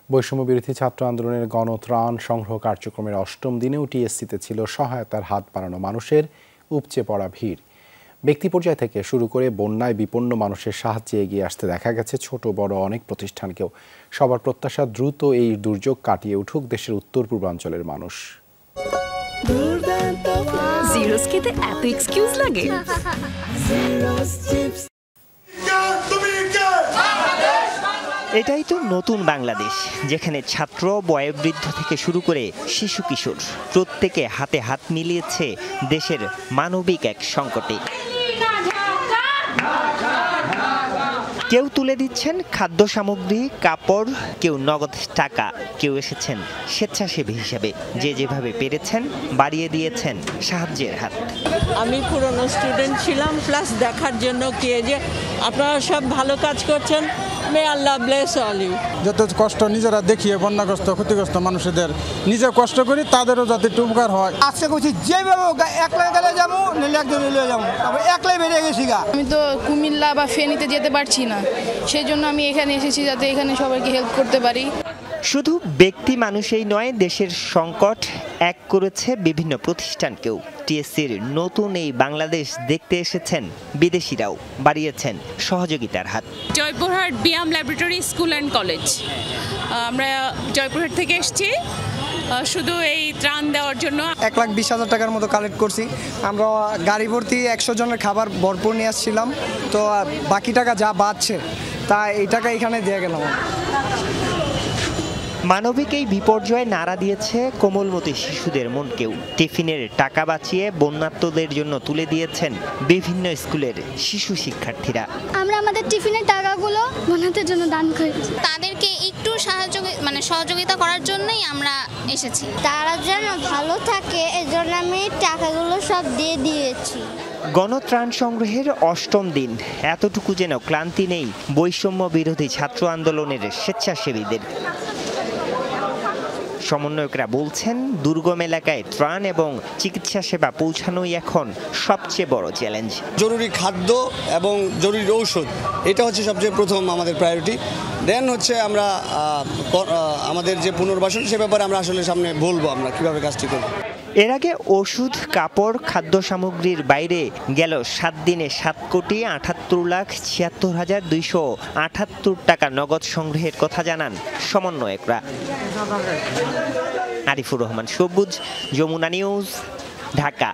বৈষম্য বিরোধী ছাত্র আন্দোলনের গণত্রাণ সংগ্রহ কার্যক্রমের অষ্টম দিনেও টিএসসিতে ছিল সহায়তার হাত বাড়ানো মানুষের উপচে পড়া ভিড়। ব্যক্তি পর্যায় থেকে শুরু করে বন্যায় বিপন্ন মানুষের সাহায্যে এগিয়ে আসতে দেখা গেছে ছোট বড় অনেক প্রতিষ্ঠানকেও। সবার প্রত্যাশা দ্রুত এই দুর্যোগ কাটিয়ে উঠুক দেশের উত্তর পূর্বাঞ্চলের মানুষ। জিরোস্কিতে এত এক্সকিউজ লাগে? এটাই তো নতুন বাংলাদেশ, যেখানে ছাত্র বয়োবৃদ্ধ থেকে শুরু করে শিশু কিশোর প্রত্যেকে হাতে হাত মিলিয়েছে দেশের মানবিক এক সংকটে। কেউ তুলে দিচ্ছেন খাদ্য সামগ্রী, কাপড়, কেউ নগদ টাকা, কেউ এসেছেন স্বেচ্ছাসেবী হিসেবে। যে যেভাবে পেরেছেন বাড়িয়ে দিয়েছেন সাহায্যের হাত। আমি পুরনো স্টুডেন্ট ছিলাম, প্লাস দেখার জন্য কে যে আপনারা সব ভালো কাজ করছেন। মে আল্লাহ ব্লেস অল ইউ। যত কষ্ট নিজেরা দেখিয়ে বন্যাগ্রস্ত ক্ষতিগ্রস্ত মানুষদের নিজে কষ্ট করি, তাদেরও যাতে একটু উপকার হয়। আজকে করছি যেভাবে একলাই গেলে যাবো, নিলে একজন নিলে যাবো, তারপর একলাই বেরিয়ে গেছি গা। আমি তো কুমিল্লা বা ফেনীতে যেতে পারছি না, সেই জন্য আমি এখানে এসেছি যাতে এখানে সবাইকে হেল্প করতে পারি। শুধু ব্যক্তি মানুষেই নয়, দেশের সংকট এক করেছে বিভিন্ন প্রতিষ্ঠানকেও। টিএসসির নতুন এই বাংলাদেশ দেখতে এসেছেন বিদেশিরাও, বাড়িয়েছেন সহযোগিতার হাত। Joypurhat BIAM laboratory school and college, আমরা জয়পুরহাট থেকে এসেছি শুধু এই ত্রাণ দেওয়ার জন্য। 1,20,000 টাকার মতো কালেক্ট করছি। আমরা গাড়ি ভর্তি 100 জনের খাবার ভরপুর নিয়ে আসছিলাম, তো বাকি টাকা যা বাঁচছে তা এই টাকা এখানে দিয়ে গেলাম। মানবিক এই বিপর্যয় নাড়া দিয়েছে কোমলমতি শিশুদের মনকেও। টিফিনের টাকা বাঁচিয়ে বন্যার্তদের জন্য তুলে দিয়েছেন বিভিন্ন স্কুলের শিশু শিক্ষার্থীরা। আমরা আমাদের টিফিনের টাকাগুলো বন্যাদের জন্য দান করেছি। তাদেরকে একটু সহযোগিতা করার জন্যই আমরা এসেছি। তারা যেন ভালো থাকে এজন্য আমি টাকাগুলো সব দিয়ে দিয়েছি। গণত্রাণ সংগ্রহের অষ্টম দিন, এতটুকু যেন ক্লান্তি নেই বৈষম্য বিরোধী ছাত্র আন্দোলনের স্বেচ্ছাসেবীদের। সমন্বয়করা বলছেন, দুর্গম এলাকায় ত্রাণ এবং চিকিৎসা সেবা পৌঁছানোই এখন সবচেয়ে বড় চ্যালেঞ্জ। জরুরি খাদ্য এবং জরুরি ঔষধ, এটা হচ্ছে সবচেয়ে প্রথম আমাদের প্রায়োরিটি। দেন হচ্ছে আমরা আমাদের যে পুনর্বাসন, সে ব্যাপারে আমরা আসলে সামনে বলবো আমরা কিভাবে কাজটি করব। এর আগে ওষুধ, কাপড়, খাদ্য সামগ্রীর বাইরে গেল 7 দিনে 7,78,76,278 টাকা নগদ সংগ্রহের কথা জানান সমন্বয়করা। আরিফুর রহমান সবুজ, যমুনা নিউজ, ঢাকা।